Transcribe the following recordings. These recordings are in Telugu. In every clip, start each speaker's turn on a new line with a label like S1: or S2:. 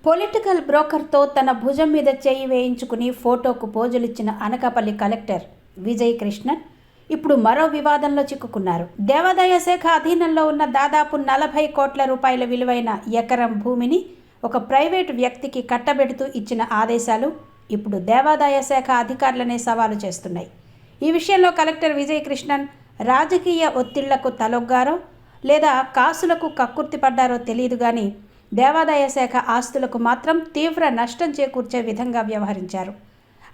S1: పొలిటికల్ బ్రోకర్తో తన భుజం మీద చేయి వేయించుకుని ఫోటోకు పోజులిచ్చిన అనకాపల్లి కలెక్టర్ విజయ్ కృష్ణన్ ఇప్పుడు మరో వివాదంలో చిక్కుకున్నారు. దేవాదాయ శాఖ అధీనంలో ఉన్న దాదాపు 40 కోట్ల రూపాయల విలువైన ఎకరం భూమిని ఒక ప్రైవేటు వ్యక్తికి కట్టబెడుతూ ఇచ్చిన ఆదేశాలు ఇప్పుడు దేవాదాయ శాఖ అధికారులనే సవాలు చేస్తున్నాయి. ఈ విషయంలో కలెక్టర్ విజయ్ కృష్ణన్ రాజకీయ ఒత్తిళ్లకు తలొగ్గారో లేదా కాసులకు కక్కుర్తి పడ్డారో తెలియదు కానీ దేవాదాయ శాఖ ఆస్తులకు మాత్రం తీవ్ర నష్టం చేకూర్చే విధంగా వ్యవహరించారు.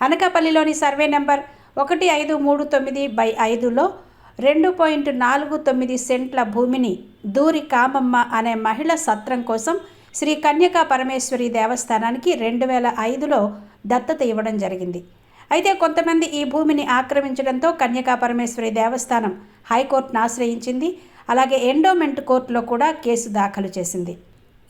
S1: అనకాపల్లిలోని సర్వే నెంబర్ 1539/5లో 2.49 సెంట్ల భూమిని దూరి కామమ్మ అనే మహిళ సత్రం కోసం శ్రీ కన్యకా పరమేశ్వరి దేవస్థానానికి 2005లో దత్తత ఇవ్వడం జరిగింది. అయితే కొంతమంది ఈ భూమిని ఆక్రమించడంతో కన్యకా పరమేశ్వరి దేవస్థానం హైకోర్టును ఆశ్రయించింది. అలాగే ఎండోమెంట్ కోర్టులో కూడా కేసు దాఖలు చేసింది.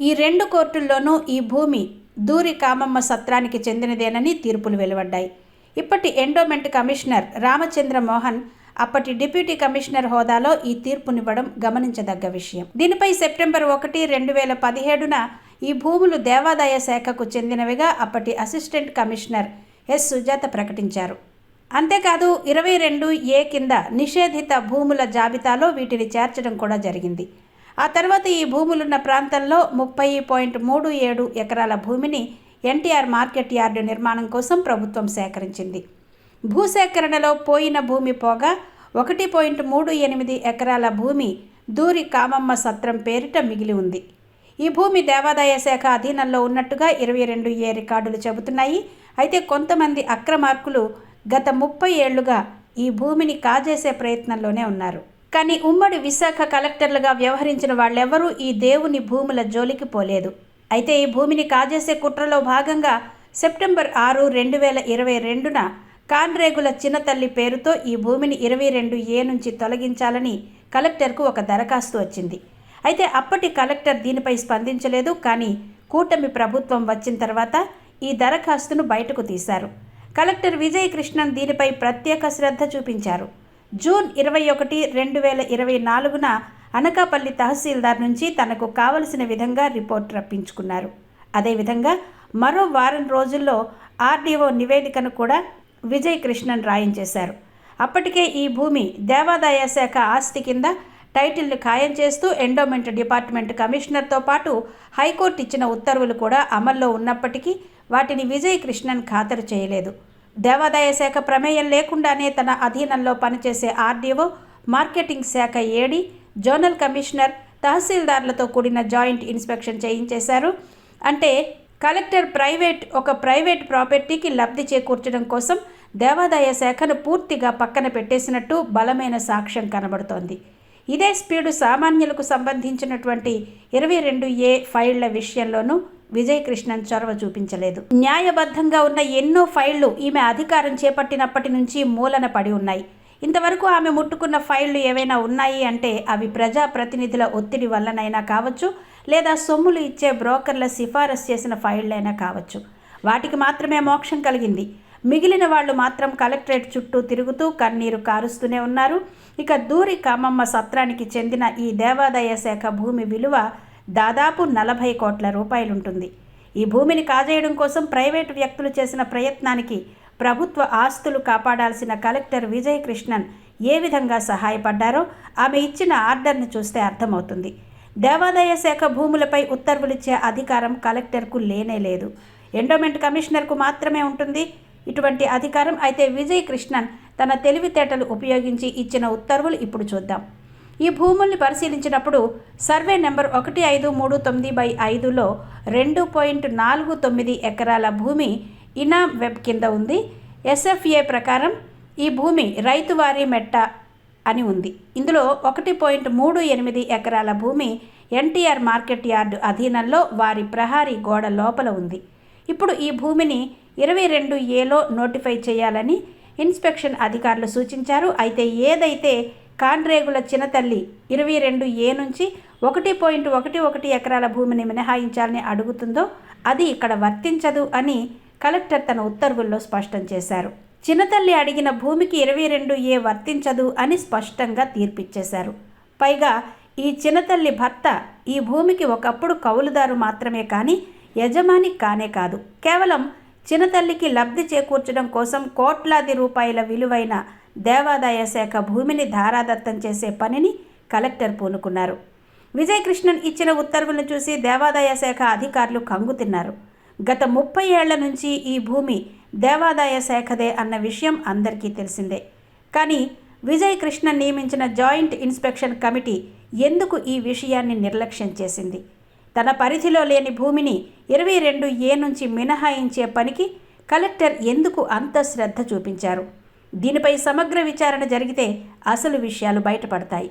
S1: ఈ 2 కోర్టుల్లోనూ ఈ భూమి దూరి కామమ్మ సత్రానికి చెందినదేనని తీర్పులు వెలువడ్డాయి. ఇప్పటి ఎండోమెంట్ కమిషనర్ రామచంద్ర మోహన్ అప్పటి డిప్యూటీ కమిషనర్ హోదాలో ఈ తీర్పునివ్వడం గమనించదగ్గ విషయం. దీనిపై సెప్టెంబర్ 1, 2017న ఈ భూములు దేవాదాయ శాఖకు చెందినవిగా అప్పటి అసిస్టెంట్ కమిషనర్ ఎస్ సుజాత ప్రకటించారు. అంతేకాదు 22A కింద నిషేధిత భూముల జాబితాలో వీటిని చేర్చడం కూడా జరిగింది. ఆ తర్వాత ఈ భూములున్న ప్రాంతంలో 30.37 ఎకరాల భూమిని ఎన్టీఆర్ మార్కెట్ యార్డు నిర్మాణం కోసం ప్రభుత్వం సేకరించింది. భూసేకరణలో పోయిన భూమి పోగా 1.38 ఎకరాల భూమి దూరి కామమ్మ సత్రం పేరిట మిగిలి ఉంది. ఈ భూమి దేవాదాయ శాఖ అధీనంలో ఉన్నట్టుగా 22A రికార్డులు చెబుతున్నాయి. అయితే కొంతమంది అక్రమార్కులు గత 30 ఏళ్లుగా ఈ భూమిని కాజేసే ప్రయత్నంలోనే ఉన్నారు. కానీ ఉమ్మడి విశాఖ కలెక్టర్లుగా వ్యవహరించిన వాళ్ళెవరూ ఈ దేవుని భూముల జోలికి పోలేదు. అయితే ఈ భూమిని కాజేసే కుట్రలో భాగంగా సెప్టెంబర్ 6, 2022న కాన్రేగుల చిన్నతల్లి పేరుతో ఈ భూమిని 22A నుంచి తొలగించాలని కలెక్టర్కు ఒక దరఖాస్తు వచ్చింది. అయితే అప్పటి కలెక్టర్ దీనిపై స్పందించలేదు. కానీ కూటమి ప్రభుత్వం వచ్చిన తర్వాత ఈ దరఖాస్తును బయటకు తీశారు. కలెక్టర్ విజయ్ కృష్ణన్ దీనిపై ప్రత్యేక శ్రద్ధ చూపించారు. జూన్ 21, 2024న అనకాపల్లి తహసీల్దార్ నుంచి తనకు కావలసిన విధంగా రిపోర్ట్ రప్పించుకున్నారు. అదేవిధంగా మరో వారం రోజుల్లో ఆర్డీఓ నివేదికను కూడా విజయ్ కృష్ణన్ రాయించేశారు. అప్పటికే ఈ భూమి దేవాదాయ శాఖ ఆస్తి కింద టైటిల్ను ఖాయం చేస్తూ ఎండోమెంట్ డిపార్ట్మెంట్ కమిషనర్తో పాటు హైకోర్టు ఇచ్చిన ఉత్తర్వులు కూడా అమల్లో ఉన్నప్పటికీ వాటిని విజయ్ కృష్ణన్ ఖాతరు చేయలేదు. దేవాదాయ శాఖ ప్రమేయం లేకుండానే తన అధీనంలో పనిచేసే ఆర్డీఓ, మార్కెటింగ్ శాఖ ఏడీ, జోనల్ కమిషనర్, తహసీల్దార్లతో కూడిన జాయింట్ ఇన్స్పెక్షన్ చేయించేశారు. అంటే కలెక్టర్ ఒక ప్రైవేట్ ప్రాపర్టీకి లబ్ధి చేకూర్చడం కోసం దేవాదాయ శాఖను పూర్తిగా పక్కన పెట్టేసినట్టు బలమైన సాక్ష్యం కనబడుతోంది. ఇదే స్పీడు సామాన్యులకు సంబంధించినటువంటి 22A ఫైళ్ల విషయంలోనూ విజయ్ కృష్ణన్ చొరవ చూపించలేదు. న్యాయబద్ధంగా ఉన్న ఎన్నో ఫైళ్లు ఈమె అధికారం చేపట్టినప్పటి నుంచి మూలన పడి ఉన్నాయి. ఇంతవరకు ఆమె ముట్టుకున్న ఫైళ్లు ఏవైనా ఉన్నాయి అంటే అవి ప్రజాప్రతినిధుల ఒత్తిడి వల్లనైనా కావచ్చు, లేదా సొమ్ములు ఇచ్చే బ్రోకర్ల సిఫారసు చేసిన ఫైళ్లైనా కావచ్చు. వాటికి మాత్రమే మోక్షం కలిగింది. మిగిలిన వాళ్ళు మాత్రం కలెక్టరేట్ చుట్టూ తిరుగుతూ కన్నీరు కారుస్తూనే ఉన్నారు. ఇక దూరి కామమ్మ సత్రానికి చెందిన ఈ దేవాదాయ శాఖ భూమి విలువ దాదాపు 40 కోట్ల రూపాయలుంటుంది. ఈ భూమిని కాజేయడం కోసం ప్రైవేటు వ్యక్తులు చేసిన ప్రయత్నానికి ప్రభుత్వ ఆస్తులు కాపాడాల్సిన కలెక్టర్ విజయ్ కృష్ణన్ ఏ విధంగా సహాయపడ్డారో ఆమె ఇచ్చిన ఆర్డర్ని చూస్తే అర్థమవుతుంది. దేవాదాయ శాఖ భూములపై ఉత్తర్వులిచ్చే అధికారం కలెక్టర్కు లేనే లేదు. ఎండోమెంట్ కమిషనర్కు మాత్రమే ఉంటుంది ఇటువంటి అధికారం. అయితే విజయ్ కృష్ణన్ తన తెలివితేటలు ఉపయోగించి ఇచ్చిన ఉత్తర్వులు ఇప్పుడు చూద్దాం. ఈ భూముల్ని పరిశీలించినప్పుడు సర్వే నెంబర్ 1539/5లో 2.49 ఎకరాల భూమి ఇనాం వెబ్ కింద ఉంది. SFA ప్రకారం ఈ భూమి రైతువారీ మెట్ట అని ఉంది. ఇందులో 1.38 ఎకరాల భూమి ఎన్టీఆర్ మార్కెట్ యార్డు అధీనంలో వారి ప్రహారీ గోడ లోపల ఉంది. ఇప్పుడు ఈ భూమిని 22Aలో నోటిఫై చేయాలని ఇన్స్పెక్షన్ అధికారులు సూచించారు. అయితే ఏదైతే కాన్రేగుల చిన్నతల్లి 22A నుంచి 1.11 ఎకరాల భూమిని మినహాయించాలని అడుగుతుందో అది ఇక్కడ వర్తించదు అని కలెక్టర్ తన ఉత్తర్వుల్లో స్పష్టం చేశారు. చిన్నతల్లి అడిగిన భూమికి 22A వర్తించదు అని స్పష్టంగా తీర్పిచ్చేశారు. పైగా ఈ చిన్నతల్లి భర్త ఈ భూమికి ఒకప్పుడు కౌలుదారు మాత్రమే కానీ యజమాని కానే కాదు, కేవలం చిన్నతల్లికి లబ్ధి చేకూర్చడం కోసం కోట్లాది రూపాయల విలువైన దేవాదాయ శాఖ భూమిని ధారాదత్తం చేసే పనిని కలెక్టర్ పూనుకున్నారు. విజయ్ కృష్ణన్ ఇచ్చిన ఉత్తర్వులను చూసి దేవాదాయ శాఖ అధికారులు కంగుతిన్నారు. గత 30 ఏళ్ల నుంచి ఈ భూమి దేవాదాయ శాఖదే అన్న విషయం అందరికీ తెలిసిందే. కానీ విజయ్ కృష్ణన్ నియమించిన జాయింట్ ఇన్స్పెక్షన్ కమిటీ ఎందుకు ఈ విషయాన్ని నిర్లక్ష్యం చేసింది? తన పరిధిలో లేని భూమిని 22A నుంచి మినహాయించే పనికి కలెక్టర్ ఎందుకు అంత శ్రద్ధ చూపించారు? దీనిపై సమగ్ర విచారణ జరిగితే అసలు విషయాలు బయటపడతాయి.